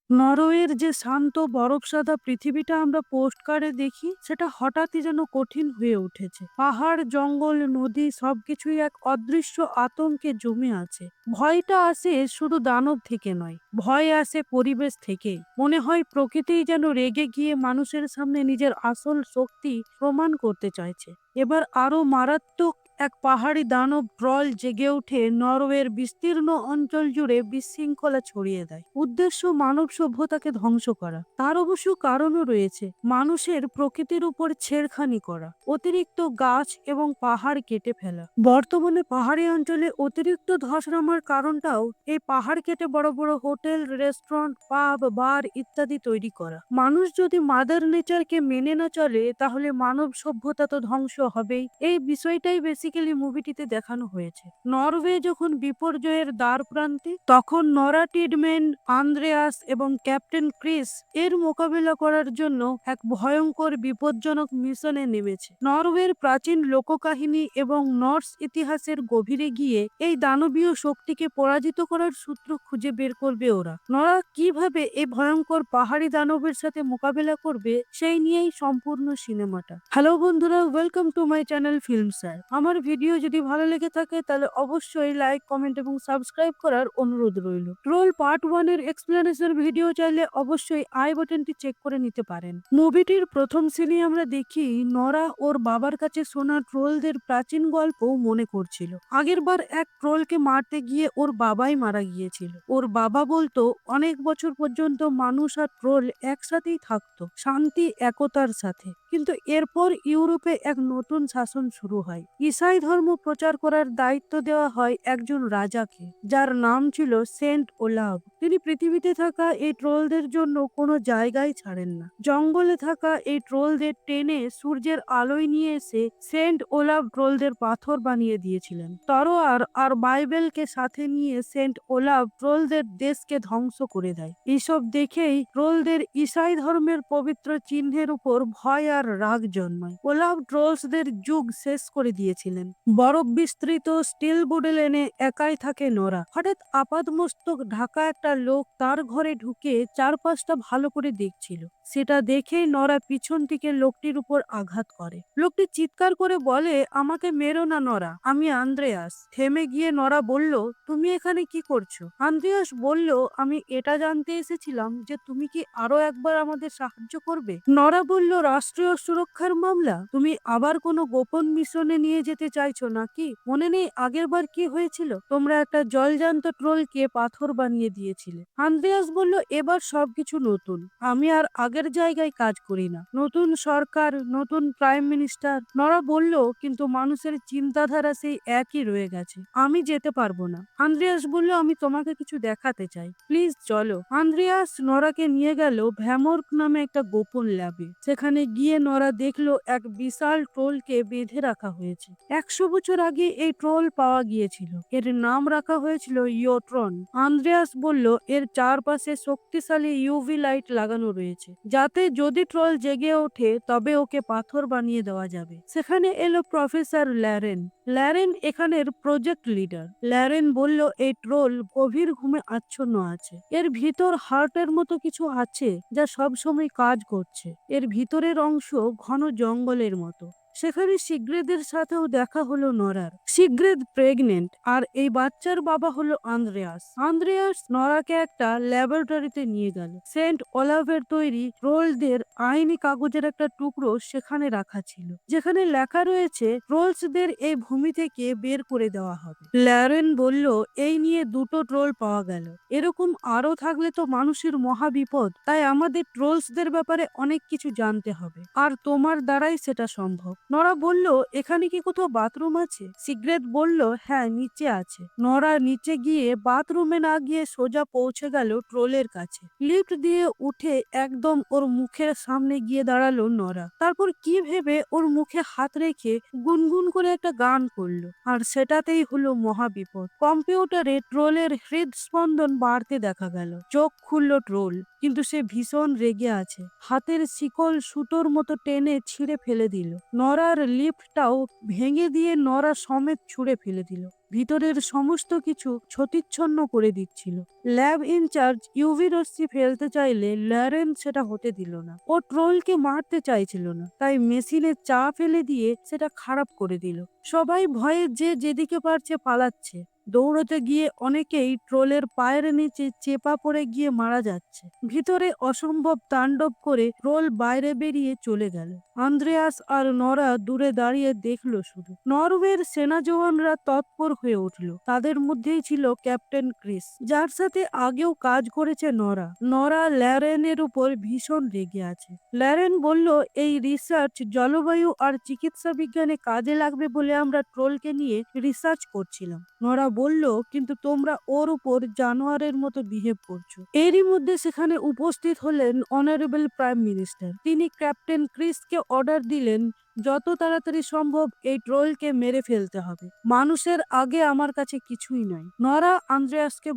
নরওয়ের যে শান্ত বরফ-সাদা পৃথিবীটা আমরা পোস্টকার্ডে দেখি, সেটা হঠাৎই যেন কঠিন হয়ে উঠেছে। পাহাড়, জঙ্গল, নদী সবকিছুই এক অদৃশ্য আতঙ্কে জমে আছে। ভয়টা আসে শুধু দানব থেকে নয়, ভয় আসে পরিবেশ থেকে। মনে হয় প্রকৃতিই যেন রেগে গিয়ে মানুষের সামনে নিজের আসল শক্তি প্রমাণ করতে চাইছে। এবার আরো মারাত্মক এক পাহাড়ি দানব ট্রল জেগে উঠে নরওয়ের বিস্তীর্ণ অঞ্চল জুড়ে বিশৃঙ্খলা ছড়িয়ে দেয়। উদ্দেশ্য মানব সভ্যতাকে ধ্বংস করা। তার অবশ্য কারণও রয়েছে। মানুষের প্রকৃতির উপর ছেড়খানি করা, অতিরিক্ত গাছ এবং পাহাড় কেটে ফেলা। বর্তমানে পাহাড়ি অঞ্চলে অতিরিক্ত ধস নামার কারণটাও এই পাহাড় কেটে বড় বড় হোটেল, রেস্টুরেন্ট, পাব, বার ইত্যাদি তৈরি করা। মানুষ যদি মাদার নেচারকে মেনে না চলে, তাহলে মানব সভ্যতা তো ধ্বংস হবেই। এই বিষয়টাই বেসিক্যালি মুভিটিতে দেখানো হয়েছে। নরওয়ে যখন বিপর্যয়ের দ্বার প্রান্তে, তখন নরা টিডম্যান, আন্দ্রেয়াস এবং ক্যাপ্টেন ক্রিস এর মোকাবিলা করার জন্য এক ভয়ঙ্কর বিপজ্জনক মিশনে নেমেছে। নরওয়ের প্রাচীন লোককাহিনী এবং নর্স ইতিহাসের গভীরে গিয়ে এই দানবীয় শক্তিকে পরাজিত করার সূত্র খুঁজে বের করবে ওরা। নরা কিভাবে এই ভয়ঙ্কর পাহাড়ি দানবের সাথে মোকাবিলা করবে, সেই নিয়েই সম্পূর্ণ সিনেমাটা। হ্যালো বন্ধুরা, welcome to my channel film sir. আমার ভিডিও যদি ভালো লেগে থাকে তাহলে অবশ্যই লাইক, কমেন্ট এবং সাবস্ক্রাইব করার অনুরোধ রইল। ট্রোল পার্ট 1 এর এক্সপ্লেনেশন ভিডিও চাইলে অবশ্যই আই বাটনটি চেক করে নিতে পারেন। মুভিটির প্রথম সিনে আমরা দেখি নরা ওর বাবার কাছে শোনা ট্রোলদের প্রাচীন গল্প মনে করছিল। আগের বার এক ট্রোলকে মারতে গিয়ে ওর বাবাই মারা গিয়েছিল। ওর বাবা বলতো অনেক বছর পর্যন্ত মানুষ আর ট্রোল একসাথেই থাকতো, শান্তি একতার সাথে। কিন্তু এরপর ইউরোপে এক নতুন শাসন শুরু হয়। ঈসাই ধর্ম প্রচার করার দায়িত্ব দেওয়া হয় একজন রাজাকে, যার নাম ছিল সেন্ট ওলাভ। তিনি পৃথিবীতে থাকা এই ট্রোলদের জন্য কোনো জায়গায় ছাড়েন না। জঙ্গলে থাকা এই ট্রোলদের টেনে সূর্যের আলোয় নিয়ে এসে সেন্ট ওলাভ ট্রোলদের পাথর বানিয়ে দিয়েছিলেন। তরোয়ার আর বাইবেলকে সাথে নিয়ে সেন্ট ওলাভ ট্রোলদের দেশকে ধ্বংস করে দেয়। এইসব দেখেই ট্রোলদের ঈসাই ধর্মের পবিত্র চিহ্নের উপর ভয় আর রাগ জন্মায়। ওলাভ ট্রোলসদের যুগ শেষ করে দিয়েছিলেন। বরফ বিস্তৃত স্টিল বুডেলেনে একাই থাকে নরা। হঠাৎ আপাদমস্তক ঢাকা একটা লোক তার ঘরে ঢুকে চারপাশটা ভালো করে দেখছিল। সেটা দেখেই নরা পিছন থেকে লোকটির উপর আঘাত করে। লোকটি চিৎকার করে বলে, আমাকে মেরো না নরা, আমি আন্দ্রেয়াস। থেমে গিয়ে নরা বলল, তুমি এখানে কি করছো? আন্দ্রেয়াস বলল, আমি এটা জানতে এসেছিলাম যে তুমি কি আরো একবার আমাদের সাহায্য করবে। নরা বলল, রাষ্ট্রীয় সুরক্ষার মামলা? তুমি আবার কোনো গোপন মিশনে নিয়ে যেতে চাইছো নাকি? মনে নেই আগের বার কি হয়েছিল? তোমরা একটা জলজান্ত ট্রোলকে পাথর বানিয়ে দিয়েছিলে। আন্দ্রেয়াস বলল, এবার সবকিছু নতুন। আমি আর আগের জায়গায় কাজ করি না। নতুন সরকার, নতুন প্রাইম মিনিস্টার। নরা বলল, কিন্তু মানুষের চিন্তাধারা সেই একই রয়ে গেছে। আমি যেতে পারবো না। আন্দ্রেয়াস বলল, আমি তোমাকে কিছু দেখাতে চাই, প্লিজ চলো। আন্দ্রেয়াস নরাকে নিয়ে গেল ভ্যামর্ক নামে একটা গোপন ল্যাবে। সেখানে গিয়ে নরা দেখলো এক বিশাল ট্রোলকে বেঁধে রাখা হয়েছে। 100 বছর আগে এই ট্রোল পাওয়া গিয়েছিল। এর নাম রাখা হয়েছিল ইয়োট্রন। আন্দ্রেয়াস বলল, এর চারপাশে শক্তিশালী ইউভি লাইট লাগানো রয়েছে, যাতে যদি ট্রোল জেগে ওঠে তবে ওকে পাথর বানিয়ে দেওয়া যাবে। সেখানে এলো প্রফেসর ল্যারেন। ল্যারেন এখানের প্রজেক্ট লিডার। ল্যারেন বলল, এই ট্রোল গভীর ঘুমে আচ্ছন্ন আছে। এর ভিতর হার্টের মতো কিছু আছে যা সবসময় কাজ করছে। এর ভিতরের অংশ ঘন জঙ্গলের মতো। সেখানে সিগ্রেদের সাথেও দেখা হলো নরার। সিগ্রেদ প্রেগনেন্ট, আর এই বাচ্চার বাবা হলো আন্দ্রেয়াস। আন্দ্রেয়াস নরাকে একটা ল্যাবরেটরিতে নিয়ে গেল। সেন্ট ওলাভের তৈরি ট্রোলদের আইনি কাগজের একটা টুকরো সেখানে রাখা ছিল, যেখানে লেখা রয়েছে ট্রোলসদের এই ভূমি থেকে বের করে দেওয়া হবে। ল্যারেন বলল, এই নিয়ে দুটো ট্রোল পাওয়া গেল। এরকম আরো থাকলে তো মানুষের মহা বিপদ। তাই আমাদের ট্রোলসদের ব্যাপারে অনেক কিছু জানতে হবে, আর তোমার দ্বারাই সেটা সম্ভব। নরা বলল, এখানে কি কোথাও বাথরুম আছে? সিগ্রেট বলল, হ্যাঁ, নিচে আছে। নরা নিচে গিয়ে বাথরুমে না গিয়ে সোজা পৌঁছে গেল ট্রোলের কাছে। লিফট দিয়ে উঠে একদম ওর মুখের সামনে গিয়ে দাঁড়ালো নরা। তারপর কি ভেবে ওর মুখে হাত রেখে গুনগুন করে একটা গান করলো, আর সেটাতেই হলো মহাবিপদ। কম্পিউটারে ট্রোলের হৃদস্পন্দন বাড়তে দেখা গেল। চোখ খুলল ট্রোল, কিন্তু সে ভীষণ রেগে আছে। হাতের শিকল সুতোর মতো টেনে ছিঁড়ে ফেলে দিল। নরা নরার লিফটটাও ভেঙে দিয়ে নরা সমেত ছুঁড়ে ফেলে দিল। ভিতরের সমস্ত কিছু ছতিচ্ছন্ন করে দিচ্ছিল। ল্যাব ইনচার্জ ইউভি রশ্মি ফেলতে চাইলে ল্যারেন সেটা হতে দিল না। ও ট্রোলকে মারতে চাইছিল না, তাই মেশিনে চা ফেলে দিয়ে সেটা খারাপ করে দিল। সবাই ভয়ে যে যেদিকে পারছে পালাচ্ছে। দৌড়তে গিয়ে অনেকেই ট্রোলের পায়ের নিচে চেপা পড়ে গিয়ে মারা যাচ্ছে। ভিতরে অসম্ভব তাণ্ডব করে ট্রোল বাইরে বেরিয়ে চলে গেল। আন্দ্রেয়াস আর নরা দূরে দাঁড়িয়ে দেখলো শুধু। নরওয়ের সেনা জওয়ানরা তৎপর হয়ে উঠল। তাদের মধ্যেই ছিল ক্যাপ্টেন ক্রিস, যার সাথে আগেও কাজ করেছে নরা। নরা ল্যারেনের উপর ভীষণ রেগে আছে। ল্যারেন বলল, এই রিসার্চ জলবায়ু আর চিকিৎসা বিজ্ঞানে কাজে লাগবে বলে আমরা ট্রোলকে নিয়ে রিসার্চ করছিলাম। নরা বলল, কিন্তু তোমরা ওর উপর জানোয়ারের মতো বিহেভ করছো। এরই মধ্যে সেখানে উপস্থিত হলেন অনারেবল প্রাইম মিনিস্টার। তিনি ক্যাপ্টেন ক্রিসকে অর্ডার দিলেন, যত তাড়াতাড়ি সম্ভব এই ট্রোলকে মেরে ফেলতে হবে। মানুষের আগে আমার কাছে কিছুই নয়। নরা আন্দ্রেয়াসকে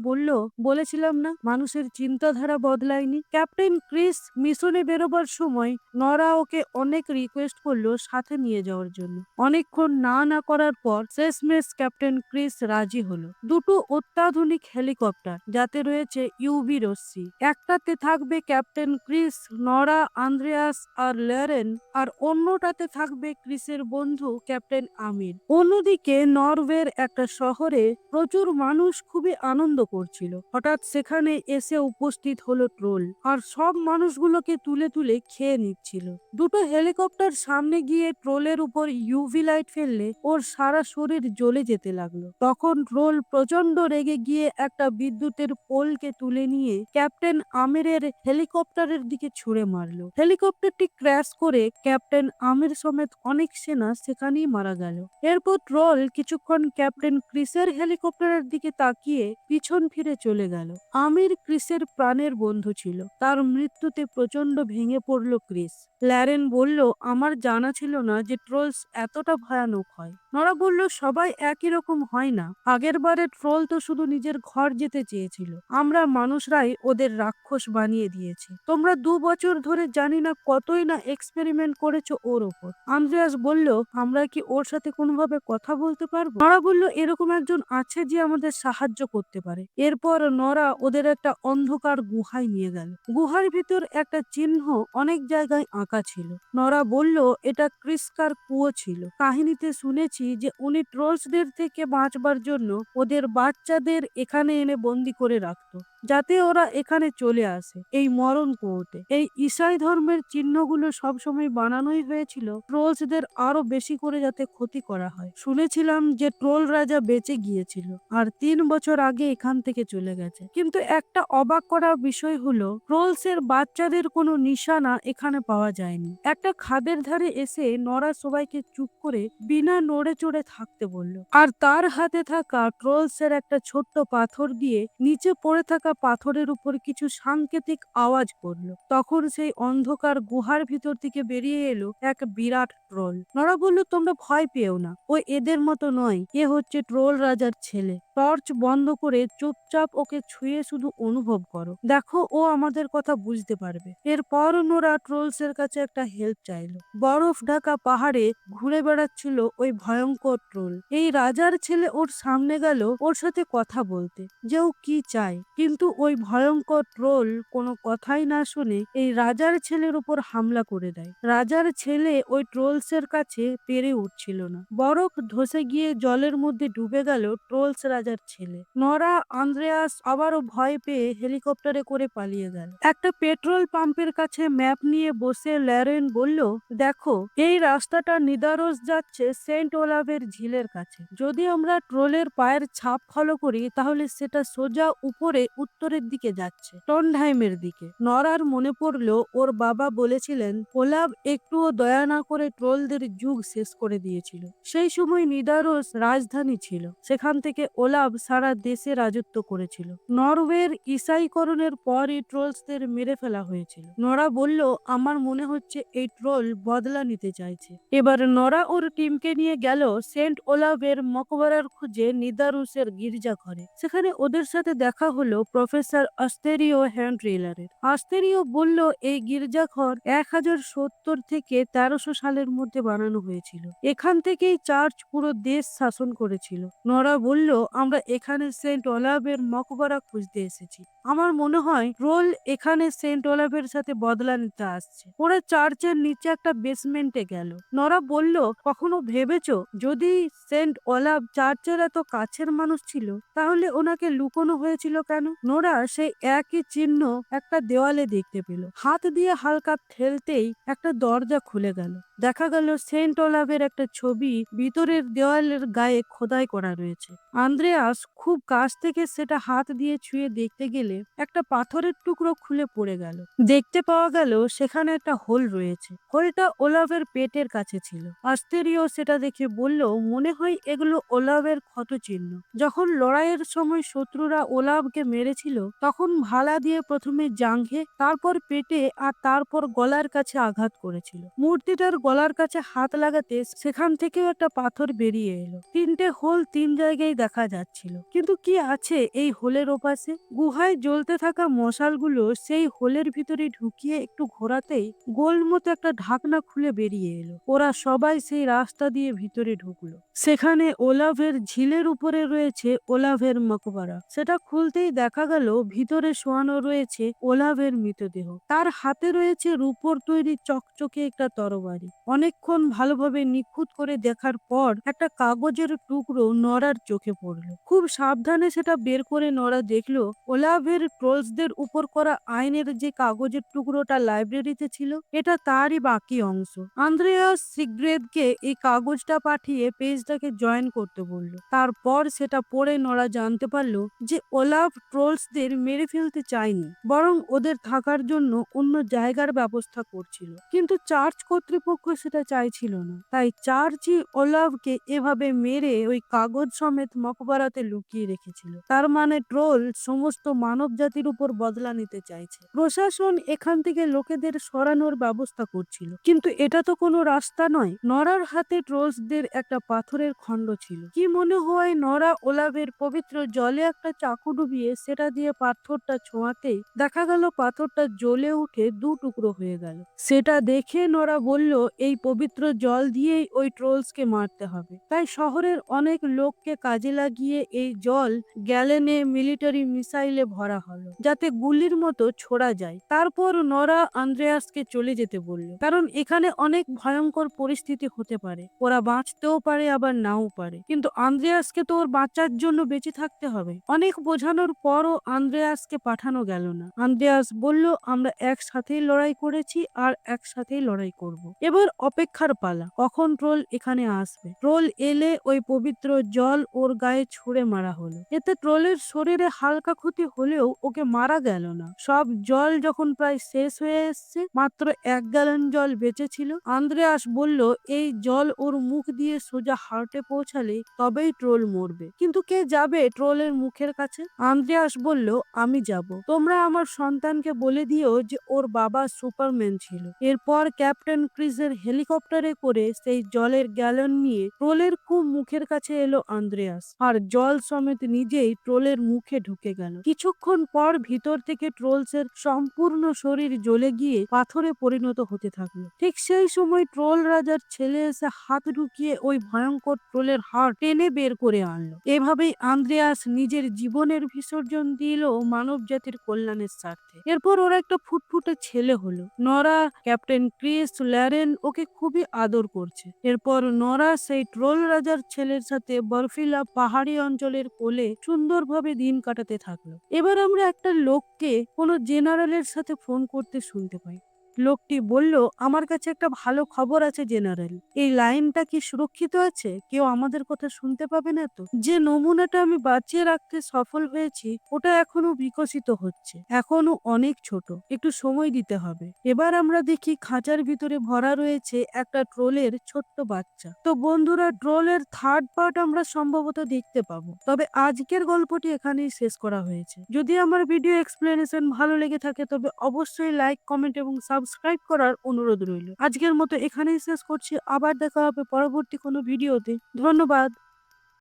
বলেছিলাম না মানুষের চিন্তাধারা বদলায়নি। ক্যাপ্টেন ক্রিস মিশনে বেরোবার সময় নরা ওকে অনেক রিকোয়েস্ট করলো সাথে নিয়ে যাওয়ার জন্য। অনেকক্ষণ না করার পর শেষমেশ ক্যাপ্টেন ক্রিস রাজি হলো। দুটো অত্যাধুনিক হেলিকপ্টার, যাতে রয়েছে ইউভি রশ্মি। একটাতে থাকবে ক্যাপ্টেন ক্রিস, নরা, আন্দ্রেয়াস আর ল্যারেন, আর অন্যটাতে থাকবে ক্রিসের বন্ধু ক্যাপ্টেন আমির। অন্যদিকে নরওয়ের একটা শহরে প্রচুর মানুষ খুবই আনন্দ করছিল। হঠাৎ সেখানে এসে উপস্থিত হলো ট্রোল, আর সব মানুষগুলোকে তুলে তুলে খেয়ে নিচ্ছিল। দুটো হেলিকপ্টার সামনে গিয়ে ট্রোলের উপর ইউভি লাইট ফেললে ওর সারা শরীর জ্বলে যেতে লাগলো। তখন ট্রোল প্রচন্ড রেগে গিয়ে একটা বিদ্যুতের পোলকে তুলে নিয়ে ক্যাপ্টেন আমিরের হেলিকপ্টারের দিকে ছুড়ে মারলো। হেলিকপ্টারটি ক্র্যাশ করে ক্যাপ্টেন আমির সমেত অনেক সেনা সেখানেই মারা গেল। এরপর ট্রোল কিছুক্ষণ ক্যাপ্টেন ক্রিসের হেলিকপ্টারের দিকে তাকিয়ে পিছন ফিরে চলে গেল। আমির ক্রিসের প্রাণের বন্ধু ছিল। তার মৃত্যুতে প্রচন্ড ভেঙে পড়ল ক্রিস। ল্যারেন বলল, আমার জানা ছিল না যে ট্রোলস এতটা ভয়ানক হয়। নরা বলল, সবাই একই রকম হয় না। আগের বারে ট্রোল তো শুধু নিজের ঘর যেতে চেয়েছিল। আমরা মানুষরাই ওদের রাক্ষস বানিয়ে দিয়েছি। তোমরা 2 বছর ধরে জানি না কতই না এক্সপেরিমেন্ট করেছো ওর ওপর। আন্দ্রেয়াস বলল, আমরা কি ওর সাথে কোনোভাবে কথা বলতে পারবো? নরা বলল, এরকম একজন আছে যে আমাদের সাহায্য করতে পারে। এরপর নরা ওদের একটা অন্ধকার গুহায় নিয়ে গেল। গুহার ভিতর একটা চিহ্ন অনেক জায়গায় আঁকা ছিল। নরা বলল, এটা ক্রিসকার কুয়ো ছিল। কাহিনীতে শুনেছি যে উনি ট্রোলসদের থেকে বাঁচবার জন্য ওদের বাচ্চাদের এখানে এনে বন্দি করে রাখতো, যাতে ওরা এখানে চলে আসে এই মরণ কুয়োতে। এই ঈসাই ধর্মের চিহ্নগুলো সবসময় বানানোই হয়েছিল ট্রোলসদের আরো বেশি করে যাতে ক্ষতি করা হয়। শুনেছিলাম যে ট্রোল রাজা বেঁচে গিয়েছিল আর 3 বছর আগে এখান থেকে চলে গেছে। কিন্তু একটা অবাক করার বিষয় হলো ট্রোলসের বাচ্চাদের কোনো নিশানা এখানে পাওয়া যায়নি। একটা খাদের ধারে এসে নরা সবাইকে চুপ করে বিনা নড়ে চড়ে থাকতে বলল, আর তার হাতে থাকা ট্রোলসের একটা ছোট্ট পাথর দিয়ে নিচে পড়ে থাকা পাথরের উপর কিছু সাংকেতিক আওয়াজ করলো। তখন সেই অন্ধকার গুহার ভিতর থেকে বেরিয়ে এলো এক বিরাট ট্রোল। নরা বলল, তোমরা ভয় পেও না, ও এদের মতো নয়। এ হচ্ছে ট্রোল রাজার ছেলে। টর্চ বন্ধ করে চুপচাপ ওকে ছুঁয়ে শুধু অনুভব করো, দেখো ও আমাদের কথা বুঝতে পারবে। এরপর নোরা ট্রোলসের কাছে একটা হেল্প চাইলো। বরফ ঢাকা পাহাড়ে ঘুরে বেড়াচ্ছিল ওই ভয়ঙ্কর ট্রোল। এই রাজার ছেলে ওর সামনে গেল ওর সাথে কথা বলতে, যে ও কি চায়। কিন্তু ওই ভয়ঙ্কর ট্রোল কোনো কথাই না শুনে এই রাজার ছেলের উপর হামলা করে দেয়। রাজার ছেলে ওই ট্রোলসের কাছে পেরে উঠছিল না। বরফ ধসে গিয়ে জলের মধ্যে ডুবে গেল ট্রোলস রাজার ছেলে। নরা আন্দ্রেয়াস আবারও ভয় পেয়ে হেলিকপ্টারে করে পালিয়ে গেল। একটা পেট্রোল পাম্পের কাছে ম্যাপ নিয়ে বসে ল্যারেন বলল, দেখো এই রাস্তাটা নিদারোস যাচ্ছে সেন্ট ওলাভের ঝিলের কাছে। যদি আমরা ট্রোলের পায়ের ছাপ ফলো করি তাহলে সেটা সোজা উপরে উত্তরের দিকে যাচ্ছে, টন্ডহাইমের দিকে। নরার মনে পড়লো ওর বাবা বলেছিলেন ওলাভ একটুও দয়া না করে ট্রোলদের যুগ শেষ করে দিয়েছিল। সেই সময় নিদারোস রাজধানী ছিল। সেখান থেকে ওলাভ সারা দেশে রাজত্ব করেছিল। নরওয়ের ঈসাইকরণের পরই ট্রোলসদের মেরে ফেলা হয়েছিল। নরা বলল, আমার মনে হচ্ছে এই ট্রোল বদলা নিতে চাইছে। এবার নরা ওর টিমকে নিয়ে গেল সেন্ট ওলাভের মকবরার খুঁজে নিদারুসের গির্জা ঘরে। সেখানে ওদের সাথে দেখা হলো প্রফেসর আস্তেরিও হ্যান্ড্রিলারের। আস্তেরিও বলল এই গির্জাঘর 1070 থেকে 1300 সালের মধ্যে বানানো হয়েছিল। এখান থেকেই চার্চ পুরো দেশ শাসন করেছিল। নরা বলল আমরা এখানে সেন্ট ওলাভের মকবরা খুঁজতে এসেছি। আমার মনে হয় রোল এখানে সেন্ট ওলাভের সাথে বদলা নিতে আসছে। ওরা চার্চের নিচে একটা বেসমেন্টে গেল। নরা বলল কখনো ভেবেছো যদি সেন্ট ওলাভ চার্চের এত কাছের মানুষ ছিল তাহলে ওনাকে লুকোনো হয়েছিল কেন? নোরা সেই একই চিহ্ন একটা দেওয়ালে দেখতে পেল। হাত দিয়ে হালকা ঠেলতেই একটা দরজা খুলে গেল। দেখা গেল সেন্ট ওলাভের একটা ছবি ভিতরের দেওয়ালের গায়ে খোদাই করা রয়েছে। আন্দ্রেয়াস খুব কাছ থেকে সেটা হাত দিয়ে ছুঁয়ে দেখতে গেলে একটা পাথরের টুকরো খুলে পড়ে গেল। দেখতে পাওয়া গেল সেখানে একটা হোল রয়েছে। হোলটা ওলাভের পেটের কাছে ছিল। আস্তেরিও সেটা দেখে বলল মনে হয় এগুলো ওলাভের ক্ষত চিহ্ন। যখন লড়াইয়ের সময় শত্রুরা ওলাভকে মেরেছিল তখন ভালা দিয়ে প্রথমে জাঙ্ঘে, তারপর পেটে আর তারপর গলার কাছে আঘাত করেছিল। মূর্তিটার গলার কাছে হাত লাগাতে সেখান থেকেও একটা পাথর বেরিয়ে এলো। 3টে হোল 3 জায়গায় দেখা যাচ্ছিল। কিন্তু কি আছে এই হোলের ওপাশে? গুহায় জ্বলতে থাকা মশালগুলো সেই হোলের ভিতরে ঢুকিয়ে একটু ঘোরাতেই গোল মতো একটা ঢাকনা খুলে বেরিয়ে এলো। ওরা সবাই সেই রাস্তা দিয়ে ভিতরে ঢুকলো। সেখানে ওলাভের ঝিলের উপরে রয়েছে ওলাভের মকবরা। সেটা খুলতেই দেখা গেল ভিতরে শোয়ানো রয়েছে ওলাভের মৃতদেহ। তার হাতে রয়েছে রূপোর তৈরি চকচকে একটা তরবারি। অনেকক্ষণ ভালোভাবে নিখুঁত করে দেখার পর একটা কাগজের টুকরো নরার চোখে পড়লো। খুব সাবধানে সেটা বের করে নরা দেখলো ওলাভের ট্রোলসদের উপর করা আইনের যে কাগজের টুকরোটা লাইব্রেরিতে ছিল এটা তারই বাকি অংশ। আন্দ্রেয়াস সিগ্রেদকে এই কাগজটা পাঠিয়ে পেজটাকে জয়েন করতে বলল। তারপর সেটা পড়ে নরা জানতে পারলো যে ওলাভ ট্রোলসদের মেরে ফেলতে চায়নি, বরং ওদের থাকার জন্য অন্য জায়গার ব্যবস্থা করছিল। কিন্তু চার্চ কর্তৃপক্ষ সেটা চাইছিল না। তাই চার্চই ওলাভকে এভাবে মেরে ওই কাগজ সমেত মকবরাতে লুকিয়ে রেখেছিল। তার মানে ট্রোল সমস্ত মানব জাতির উপর বদলা নিতে চাইছে। প্রশাসন এখান থেকে লোকেদের সরানোর ব্যবস্থা করছিল। কিন্তু এটা তো কোনো রাস্তা নয়। নরার হাতে ট্রোলসদের একটা পাথরের খণ্ড ছিল। কি মনে হয় নরা ওলাভের পবিত্র জলে একটা চাকু ডুবিয়ে সেটা দিয়ে পাথরটা ছোঁয়াতেই দেখা গেল পাথরটা জ্বলে উঠে 2 টুকরো হয়ে গেল। সেটা দেখে নরা বলল এই পবিত্র জল দিয়েই ওই ট্রোলসকে মারতে হবে। তাই শহরের অনেক লোককে কাজে লাগিয়ে এই জল গ্যালেনে মিলিটারি মিসাইলে ভরা হলো যাতে গুলির মতো ছোড়া যায়। তারপর নরা আন্দ্রেয়াসকে চলে যেতে বলল, কারণ এখানে অনেক ভয়ঙ্কর পরিস্থিতি হতে পারে। ওরা বাঁচতেও পারে আবার নাও পারে। কিন্তু আন্দ্রেয়াসকে তো ওর বাঁচার জন্য বেঁচে থাকতে হবে। অনেক বোঝানোর পরও আন্দ্রেয়াসকে পাঠানো গেল না। আন্দ্রেয়াস বলল আমরা একসাথেই লড়াই করেছি আর একসাথেই লড়াই করব। এবার অপেক্ষার পালা কখন ট্রোল এখানে আসবে। ট্রোল এলে ওই পবিত্র জল ওর গায়ে ছুঁড়ে মারা হলো। এতে ট্রোলের শরীরে হালকা ক্ষতি হলেও ওকে মারা গেল না। সব জল যখন প্রায় শেষ হয়ে এসছে, মাত্র 1 গ্যালন জল বেঁচে ছিল। আন্দ্রেয়াস বলল এই জল ওর মুখ দিয়ে সোজা হার্টে পৌঁছালে তবেই ট্রোল মরবে। কিন্তু কে যাবে ট্রোলের মুখের কাছে? আন্দ্রেয়াস বলল আমি যাব। তোমরা আমার সন্তানকে বলে দিও যে ওর বাবা সুপারম্যান ছিল। এরপর ক্যাপ্টেন ক্রিসের হেলিকপ্টারে করে সেই জলের গ্যালন নিয়ে ট্রোলের খুব মুখের কাছে এলো আন্দ্রেয়াস, আর জল সমেত নিজেই ট্রোলের মুখে ঢুকে গেল। কিছুক্ষণ পর ভিতর থেকে ট্রোলসের সম্পূর্ণ শরীর জ্বলে গিয়ে পাথরে পরিণত হতে থাকলো। ঠিক সেই সময় ট্রোল রাজার ছেলে এসে হাত ঢুকিয়ে ওই ভয়ঙ্কর ট্রোলের হাড় টেনে বের করে আনলো। এভাবেই আন্দ্রেয়াস নিজের জীবনের বিসর্জন দিল মানব জাতির কল্যাণের স্বার্থে। এরপর ওরা একটা ফুটফুটে ছেলে হলো। নরা, ক্যাপ্টেন ক্রিস, ল্যারেন ওকে খুবই আদর করছে। এরপর নরা সেই ট্রোল রাজার ছেলের সাথে বরফিলা পাহাড়ি অঞ্চলের কোলে সুন্দরভাবে দিন কাটাতে থাকলো। এবার আমরা একটা লোককে কোনো জেনারেলের সাথে ফোন করতে শুনতে পাই। লোকটি বলল আমার কাছে একটা ভালো খবর আছে জেনারেল। এই লাইনটা কি সুরক্ষিত আছে? কেউ আমাদের কথা শুনতে পাবে না তো? যে নমুনাটা আমি বাঁচিয়ে রাখতে সফল হয়েছি ওটা এখনো বিকশিত হচ্ছে, এখনো অনেক ছোট, একটু সময় দিতে হবে। এবার আমরা দেখি খাঁচার ভিতরে ভরা রয়েছে একটা ট্রোলের ছোট্ট বাচ্চা। তো বন্ধুরা, ট্রোলের 3rd পার্ট আমরা সম্ভবত দেখতে পাবো। তবে আজকের গল্পটি এখানেই শেষ করা হয়েছে। যদি আমার ভিডিও এক্সপ্লেনেশন ভালো লেগে থাকে তবে অবশ্যই লাইক, কমেন্ট এবং সাবস্ক্রাইব করার অনুরোধ রইল। আজকের মতো এখানেই শেষ করছি। আবার দেখা হবে পরবর্তী কোনো ভিডিওতে। ধন্যবাদ।